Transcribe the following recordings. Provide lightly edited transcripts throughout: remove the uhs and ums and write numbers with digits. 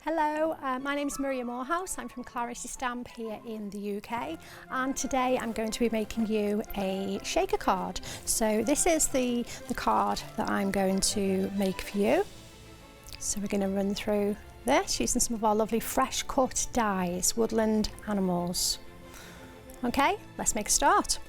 Hello, my name is Maria Morehouse. I'm from Claritystamp here in the UK, and today I'm going to be making you a shaker card. So this is the card that I'm going to make for you. So we're going to run through this using some of our lovely fresh cut dies, woodland animals. Okay, let's make a start.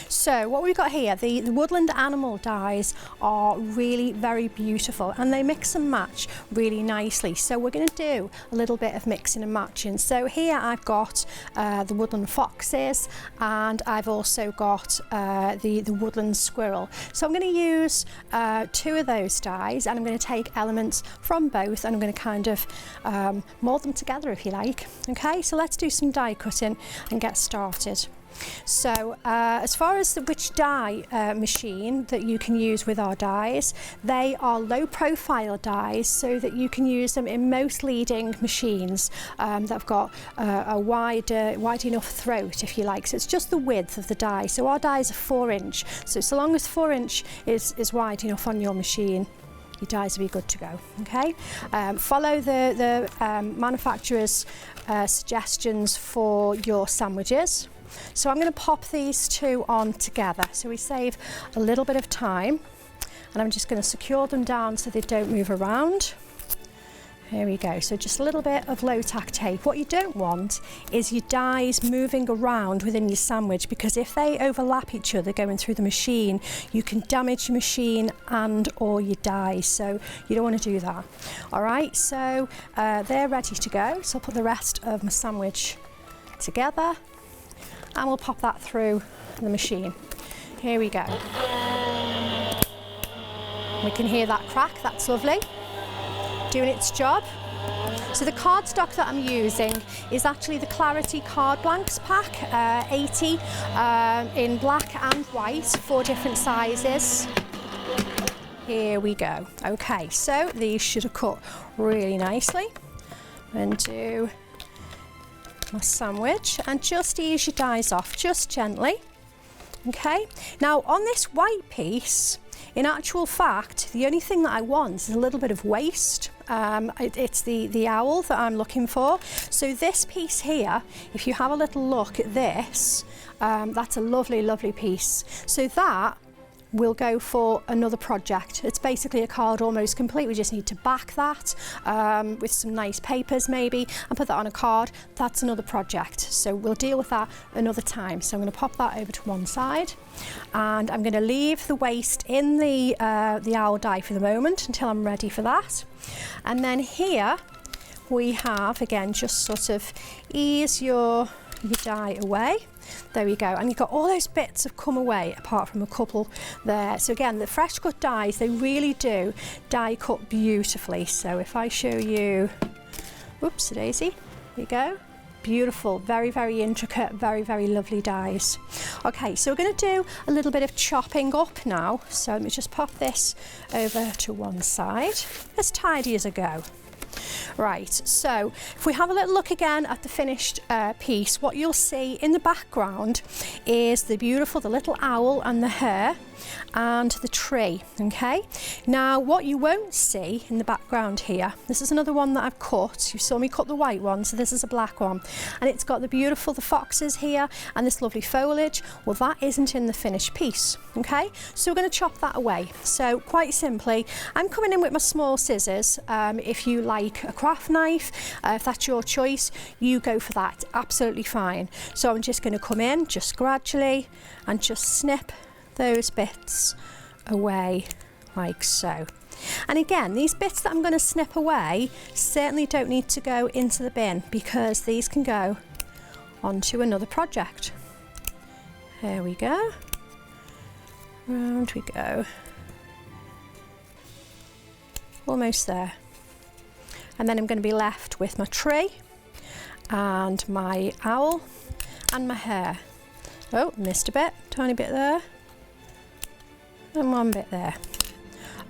So what we've got here, the woodland animal dies are really very beautiful and they mix and match really nicely. So we're going to do a little bit of mixing and matching. So here I've got the woodland foxes, and I've also got the woodland squirrel. So I'm going to use two of those dies, and I'm going to take elements from both and I'm going to kind of mould them together, if you like. Okay, so let's do some die cutting and get started. So as far as which die machine that you can use with our dies, they are low profile dies so that you can use them in most leading machines that have got a wide enough throat, if you like. So it's just the width of the die. So our dies are 4-inch. So long as 4-inch is wide enough on your machine, your dies will be good to go. Okay, follow the manufacturer's suggestions for your sandwiches. So I'm going to pop these two on together so we save a little bit of time, and I'm just going to secure them down so they don't move around. Here we go. So just a little bit of low tack tape. What you don't want is your dies moving around within your sandwich, because if they overlap each other going through the machine, you can damage your machine and or your dies. So you don't want to do that. All right, so they're ready to go. So I'll put the rest of my sandwich together and we'll pop that through the machine. Here we go. We can hear that crack, that's lovely. Doing its job. So the cardstock that I'm using is actually the Clarity Card Blanks pack, 80 in black and white, 4 different sizes. Here we go. Okay, so these should have cut really nicely. And do my sandwich and just ease your dies off just gently. Okay, now on this white piece, in actual fact, the only thing that I want is a little bit of waste. It's the owl that I'm looking for. So this piece here, if you have a little look at this, that's a lovely piece. So that will go for another project. It's basically a card almost complete. We just need to back that with some nice papers maybe and put that on a card. That's another project. So we'll deal with that another time. So I'm going to pop that over to one side, and I'm going to leave the waste in the owl die for the moment until I'm ready for that. And then here we have, again, just sort of ease your die away. There we go, and you've got all those bits have come away apart from a couple there. So again, the fresh cut dies, they really do die cut beautifully. So if I show you, whoops a daisy, here we go. Beautiful, very intricate, very lovely dies. Okay, so we're going to do a little bit of chopping up now. So let me just pop this over to one side, as tidy as I go. Right, so if we have a little look again at the finished piece, what you'll see in the background is the little owl and the hare and the tree. Okay, now what you won't see in the background here, this is another one that I've cut. You saw me cut the white one, so this is a black one, and it's got the foxes here and this lovely foliage. Well, that isn't in the finished piece. Okay, so we're going to chop that away. So quite simply, I'm coming in with my small scissors. If you like a craft knife, if that's your choice, you go for that, absolutely fine. So I'm just going to come in just gradually and just snip those bits away like so. And again, these bits that I'm going to snip away certainly don't need to go into the bin, because these can go onto another project. There we go. Round we go. Almost there. And then I'm going to be left with my tree and my owl and my hare. Oh, missed a bit, tiny bit there. And one bit there.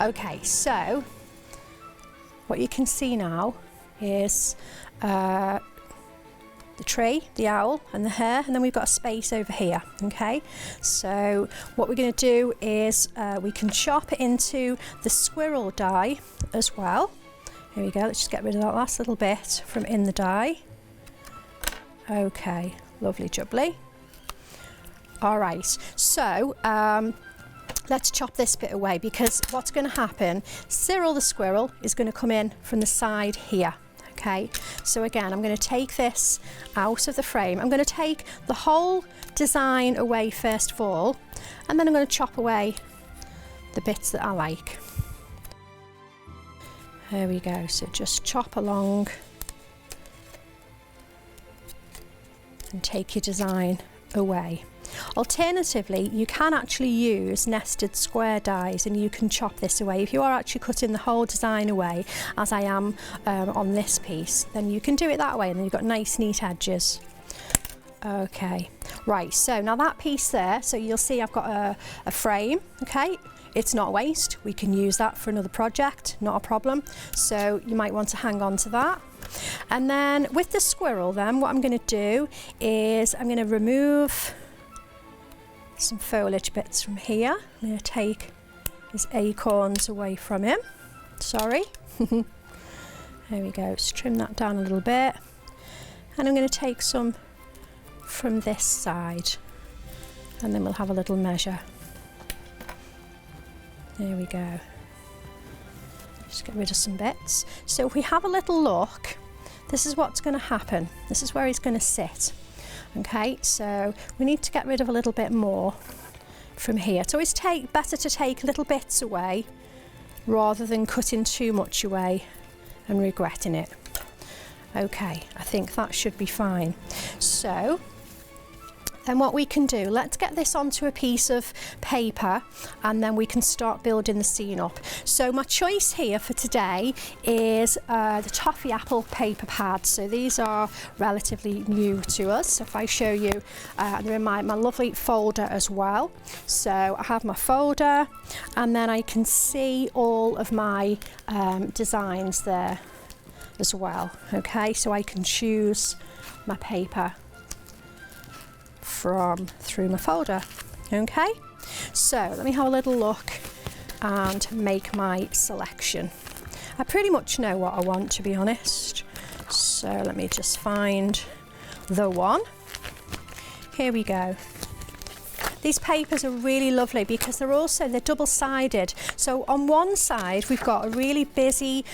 Okay, so what you can see now is the tree, the owl and the hare, and then we've got a space over here. Okay, so what we're going to do is we can chop into the squirrel die as well. Here we go, let's just get rid of that last little bit from in the die. Okay, lovely jubbly. All right, so let's chop this bit away, because what's going to happen, Cyril the squirrel is going to come in from the side here. Okay, so again, I'm going to take this out of the frame. I'm going to take the whole design away first of all, and then I'm going to chop away the bits that I like. There we go, so just chop along and take your design away. Alternatively, you can actually use nested square dies and you can chop this away. If you are actually cutting the whole design away, as I am on this piece, then you can do it that way, and then you've got nice neat edges. Okay, right, so now that piece there, so you'll see I've got a frame, okay? It's not waste, we can use that for another project, not a problem. So you might want to hang on to that. And then with the squirrel then, what I'm going to do is I'm going to remove some foliage bits from here. I'm going to take his acorns away from him. Sorry. There we go, just trim that down a little bit. And I'm going to take some from this side, and then we'll have a little measure. There we go. Just get rid of some bits. So if we have a little look, this is what's going to happen. This is where he's going to sit. Okay, so we need to get rid of a little bit more from here. It's always better to take little bits away rather than cutting too much away and regretting it. Okay, I think that should be fine. So then what we can do, let's get this onto a piece of paper and then we can start building the scene up. So my choice here for today is the toffee apple paper pads. So these are relatively new to us. So if I show you, they're in my lovely folder as well. So I have my folder, and then I can see all of my designs there as well. Okay, so I can choose my paper from through my folder. Okay, so let me have a little look and make my selection. I pretty much know what I want, to be honest, so let me just find the one. Here we go. These papers are really lovely because they're double-sided. So on one side we've got a really busy,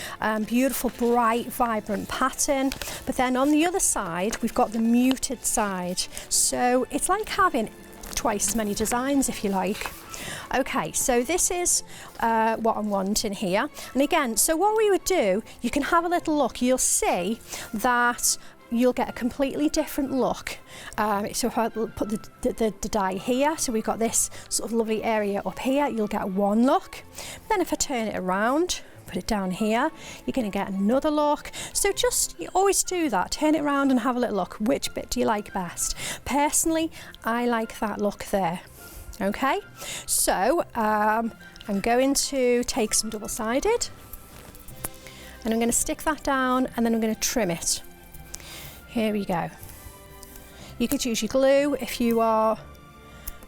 beautiful, bright, vibrant pattern, but then on the other side we've got the muted side. So it's like having twice as many designs, if you like. Okay, so this is what I'm wanting here. And again, so what we would do, you can have a little look. You'll see that you'll get a completely different look. So if I put the die here, so we've got this sort of lovely area up here, you'll get one look. Then if I turn it around, put it down here, you're going to get another look. So you always do that, turn it around and have a little look. Which bit do you like best? Personally, I like that look there. Okay, so I'm going to take some double-sided and I'm going to stick that down, and then I'm going to trim it. Here we go. You could use your glue if you are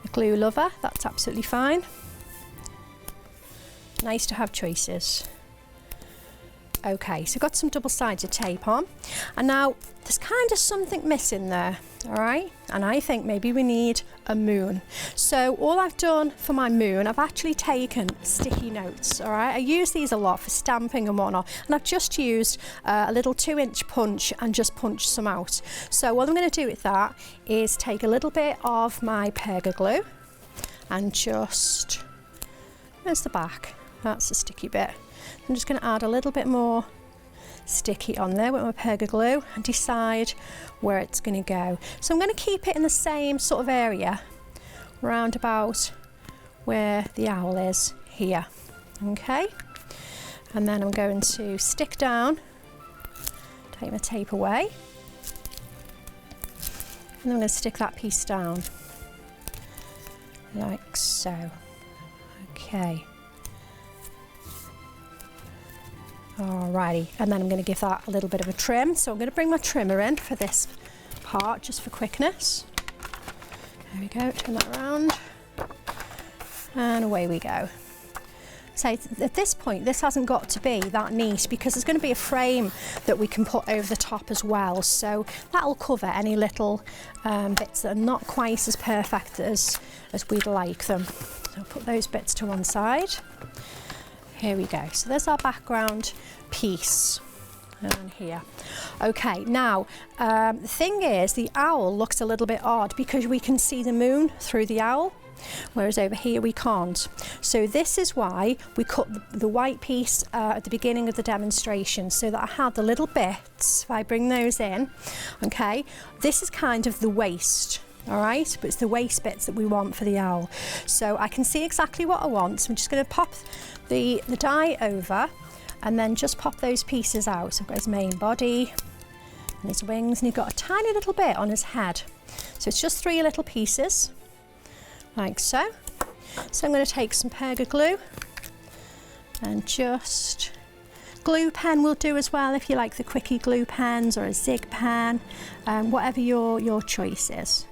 a glue lover, that's absolutely fine. Nice to have choices. Okay, so I've got some double-sided tape on, and now there's kind of something missing there, all right? And I think maybe we need a moon. So all I've done for my moon, I've actually taken sticky notes, all right? I use these a lot for stamping and whatnot, and I've just used a little 2-inch punch and just punched some out. So what I'm going to do with that is take a little bit of my perga glue and just, where's the back? That's the sticky bit. I'm just going to add a little bit more sticky on there with my perga glue and decide where it's going to go. So I'm going to keep it in the same sort of area, round about where the owl is here. Okay, and then I'm going to stick down, take my tape away, and I'm going to stick that piece down like so. Okay. Alrighty, and then I'm going to give that a little bit of a trim. So I'm going to bring my trimmer in for this part, just for quickness. There we go, turn that around, and away we go. So at this point, this hasn't got to be that neat because there's going to be a frame that we can put over the top as well. So that'll cover any little bits that are not quite as perfect as we'd like them. So I'll put those bits to one side. Here we go. So there's our background piece. And here. Okay, now the thing is the owl looks a little bit odd because we can see the moon through the owl, whereas over here we can't. So this is why we cut the white piece at the beginning of the demonstration, so that I had the little bits. If I bring those in, okay, this is kind of the waist. All right, but it's the waist bits that we want for the owl. So I can see exactly what I want. So I'm just going to pop the die over and then just pop those pieces out. So I've got his main body and his wings, and he's got a tiny little bit on his head. So it's just 3 little pieces, like so. So I'm going to take some perga glue and just, glue pen will do as well if you like the quickie glue pens or a zig pen, whatever your choice is.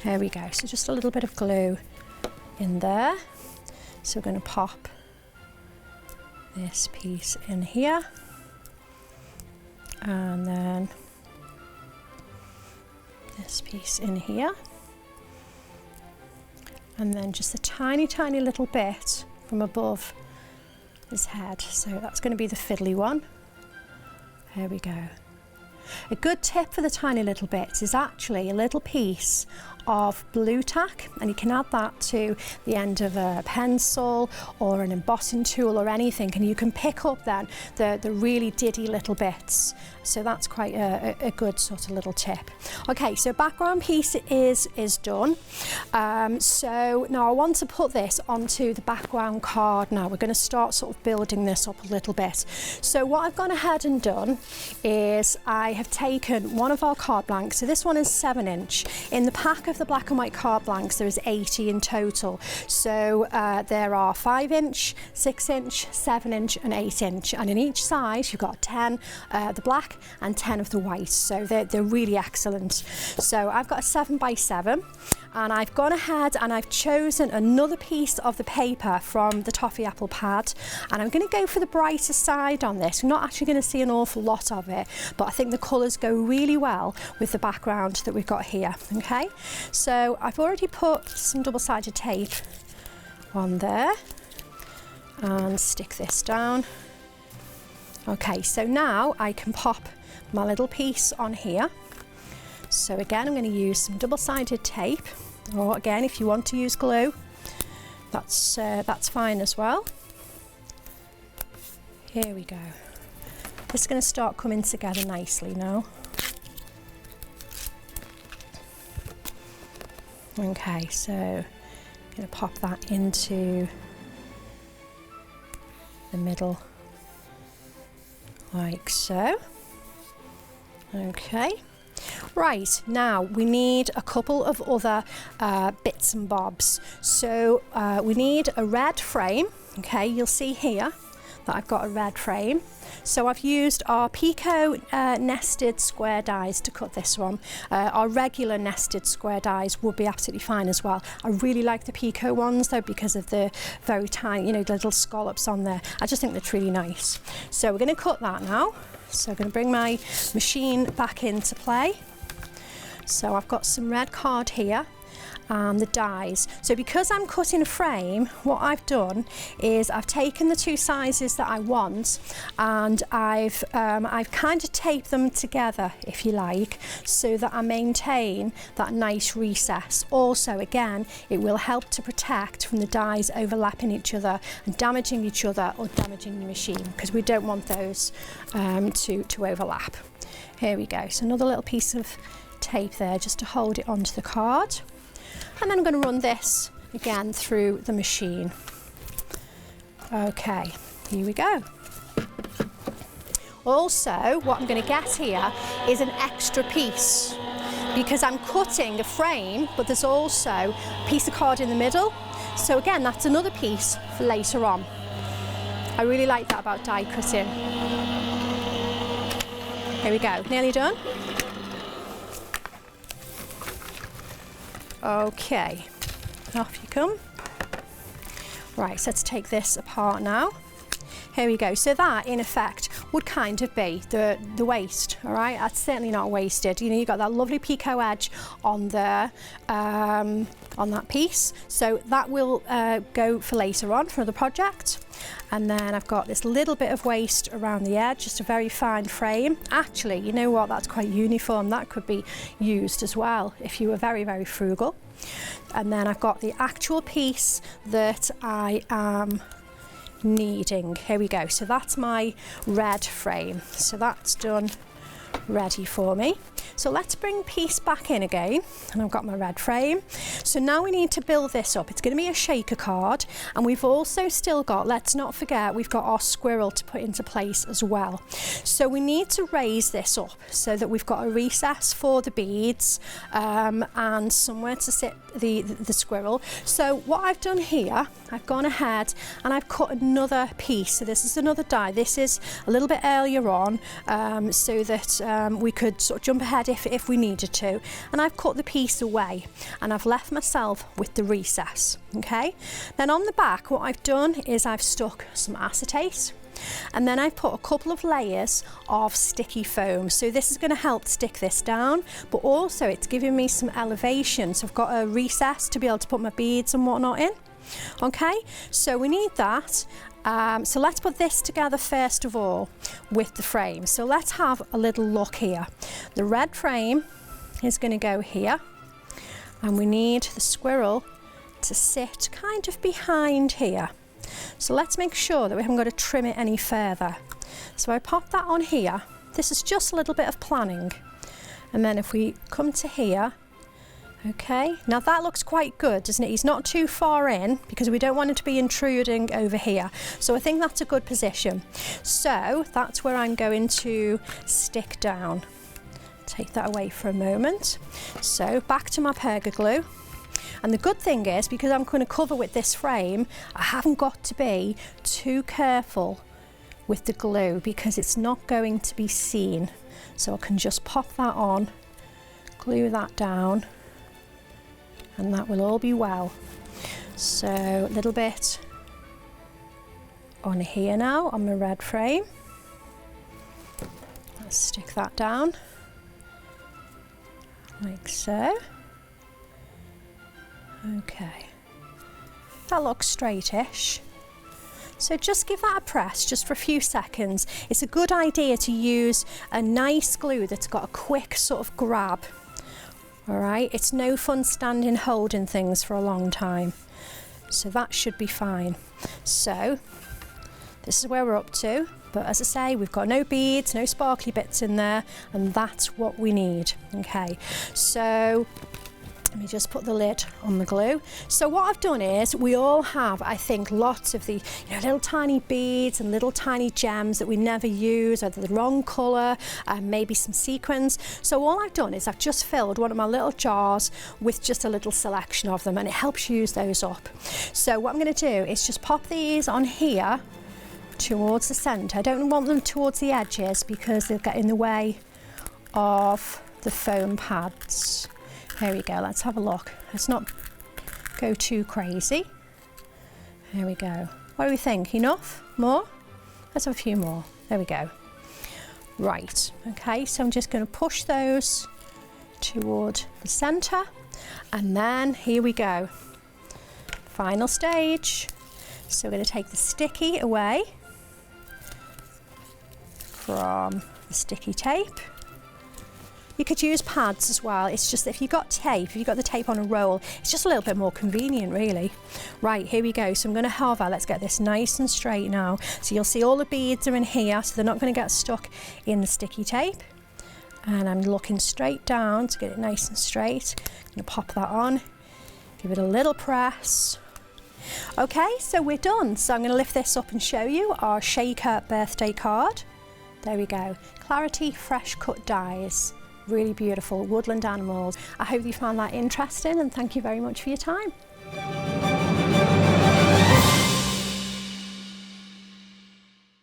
There we go, so just a little bit of glue in there. So we're going to pop this piece in here, and then this piece in here, and then just a tiny little bit from above his head. So that's going to be the fiddly one. There we go. A good tip for the tiny little bits is actually a little piece of blue tack, and you can add that to the end of a pencil or an embossing tool or anything, and you can pick up then the really diddy little bits. So that's quite a good sort of little tip. Okay, so background piece is done. So now I want to put this onto the background card. Now we're going to start sort of building this up a little bit. So what I've gone ahead and done is I have taken one of our card blanks. So this one is 7-inch. In the pack of the black and white card blanks, there is 80 in total. So there are 5-inch, 6-inch, 7-inch and 8-inch, and in each size you've got 10 the black and 10 of the white. So they're really excellent. So I've got a 7x7, and I've gone ahead and I've chosen another piece of the paper from the toffee apple pad, and I'm going to go for the brighter side on this. We're not actually going to see an awful lot of it, but I think the colours go really well with the background that we've got here. Okay, so I've already put some double-sided tape on there and stick this down. Okay, so now I can pop my little piece on here. So again, I'm going to use some double-sided tape, or again, if you want to use glue, that's fine as well. Here we go. This is going to start coming together nicely now. Okay, so I'm going to pop that into the middle like so. Okay, right, now we need a couple of other bits and bobs. So we need a red frame. Okay, you'll see here that I've got a red frame. So I've used our Pico nested square dies to cut this one. Our regular nested square dies would be absolutely fine as well. I really like the Pico ones though, because of the very tiny, you know, the little scallops on there. I just think they're really nice. So we're going to cut that now. So I'm going to bring my machine back into play. So I've got some red card here and the dies. So because I'm cutting a frame, what I've done is I've taken the 2 sizes that I want, and I've kind of taped them together, if you like, so that I maintain that nice recess. Also, again, it will help to protect from the dies overlapping each other and damaging each other or damaging the machine, because we don't want those to overlap. Here we go. So another little piece of tape there just to hold it onto the card. And then I'm going to run this again through the machine. Okay, here we go. Also, what I'm going to get here is an extra piece, because I'm cutting a frame, but there's also a piece of card in the middle. So again, that's another piece for later on. I really like that about die cutting. Here we go, nearly done. Okay, off you come. Right, so let's take this apart now. Here we go. So that, in effect, would kind of be the waist, all right? That's certainly not wasted. You know, you've got that lovely picot edge on there, on that piece. So that will go for later on for the project. And then I've got this little bit of waist around the edge, just a very fine frame. Actually, you know what? That's quite uniform. That could be used as well if you were very, very frugal. And then I've got the actual piece that I am needing. Here we go. So that's my red frame. So that's done, ready for me. So let's bring piece back in again, and I've got my red frame. So now we need to build this up. It's going to be a shaker card, and we've also still got, let's not forget, we've got our squirrel to put into place as well. So we need to raise this up so that we've got a recess for the beads and somewhere to sit the squirrel. So what I've done here, I've gone ahead and I've cut another piece. So this is another die. This is a little bit earlier on so that we could sort of jump ahead if we needed to, and I've cut the piece away and I've left myself with the recess. Okay, then on the back what I've done is I've stuck some acetate, and then I've put a couple of layers of sticky foam. So this is going to help stick this down, but also it's giving me some elevation, so I've got a recess to be able to put my beads and whatnot in. Okay, so we need that. So let's put this together first of all with the frame. So let's have a little look here. The red frame is going to go here, and we need the squirrel to sit kind of behind here. So let's make sure that we haven't got to trim it any further. So I pop that on here. This is just a little bit of planning. And then if we come to here, okay, now that looks quite good, doesn't it? He's not too far in because we don't want him to be intruding over here. So I think that's a good position. So that's where I'm going to stick down. Take that away for a moment. So back to my perga glue. And the good thing is, because I'm going to cover with this frame, I haven't got to be too careful with the glue because it's not going to be seen. So I can just pop that on, glue that down, and that will all be well. So a little bit on here now on my red frame. Let's stick that down like so. Okay, that looks straightish. So just give that a press just for a few seconds. It's a good idea to use a nice glue that's got a quick sort of grab. All right, it's no fun standing holding things for a long time. So that should be fine. So this is where we're up to. But as I say, we've got no beads, no sparkly bits in there, and that's what we need. Okay, so let me just put the lid on the glue. So what I've done is, we all have, I think, lots of the little tiny beads and little tiny gems that we never use, or the wrong colour, maybe some sequins. So all I've done is I've just filled one of my little jars with just a little selection of them, and it helps use those up. So what I'm going to do is just pop these on here towards the centre. I don't want them towards the edges because they'll get in the way of the foam pads. There we go, let's have a look. Let's not go too crazy. There we go. What do we think? Enough? More? Let's have a few more. There we go. Right, okay, so I'm just going to push those toward the centre, and then here we go. Final stage. So we're going to take the sticky away from the sticky tape. You could use pads as well. It's just if you've got tape, if you've got the tape on a roll, it's just a little bit more convenient really. Right, here we go. So I'm going to hover. Let's get this nice and straight now. So you'll see all the beads are in here, so they're not going to get stuck in the sticky tape. And I'm looking straight down to get it nice and straight. I'm going to pop that on, give it a little press. Okay, so we're done. So I'm going to lift this up and show you our shaker birthday card. There we go. Clarity fresh cut dies. Really beautiful woodland animals. I hope you found that interesting, and thank you very much for your time.